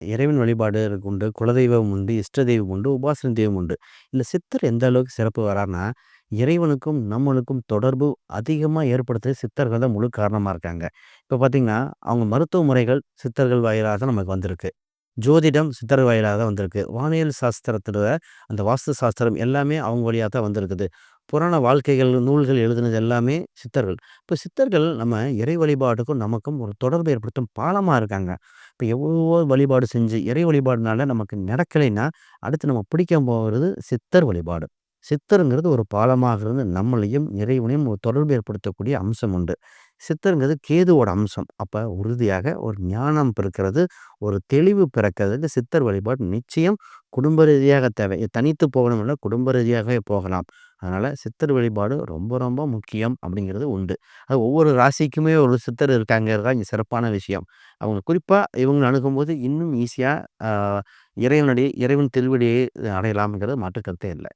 இறைவன் வழிபாடு உண்டு, குலதெய்வம் உண்டு, இஷ்ட தெய்வம் உண்டு, உபாசன தெய்வம் உண்டு. இதுல சித்தர் எந்த அளவுக்கு சிறப்பு வரார்ன்னா, இறைவனுக்கும் நம்மளுக்கும் தொடர்பு அதிகமா ஏற்படுத்துறது சித்தர்கள் தான் முழு காரணமா இருக்காங்க. இப்ப பார்த்தீங்கன்னா, அவங்க மருத்துவ முறைகள் சித்தர்கள் வாயிலா தான் நமக்கு வந்திருக்கு. ஜோதிடம் சித்தர் வாயிலா தான் வந்திருக்கு. வானியல் சாஸ்திரத்துல அந்த வாஸ்து சாஸ்திரம் எல்லாமே அவங்க வழியா தான் வந்திருக்குது. புராண வாழ்க்கைகள், நூல்கள் எழுதினது எல்லாமே சித்தர்கள். இப்ப சித்தர்கள் நம்ம இறை வழிபாட்டுக்கும் நமக்கும் ஒரு தொடர்பு ஏற்படுத்தும் பாலமா இருக்காங்க. இப்ப எவ்வளவோ வழிபாடு செஞ்சு, இறை வழிபாடுனால நமக்கு நடக்கலைன்னா, அடுத்து நம்ம பிடிக்காம போறது சித்தர் வழிபாடு. சித்தர்ங்கிறது ஒரு பாலமாக இருந்து நம்மளையும், இறைவனையும் ஒரு தொடர்பு ஏற்படுத்தக்கூடிய அம்சம் உண்டு. சித்தர்ங்கிறது கேதுவோட அம்சம். அப்ப உறுதியாக ஒரு ஞானம் பிறக்கிறது, ஒரு தெளிவு பிறக்கிறதுக்கு சித்தர் வழிபாடு நிச்சயம் குடும்ப ரீதியாக தேவை. தனித்து போகணும் இல்ல, குடும்ப ரீதியாகவே போகலாம். அதனால சித்தர் வழிபாடு ரொம்ப ரொம்ப முக்கியம் அப்படிங்கிறது உண்டு. அது ஒவ்வொரு ராசிக்குமே ஒரு சித்தர் இருக்காங்கிறது தான் இங்க சிறப்பான விஷயம். அவங்க குறிப்பா இவங்கள அணுகும்போது இன்னும் ஈஸியா அ இறைவன் திருவடியை அடையலாம்ங்கிறது மாற்று கருத்தே இல்ல.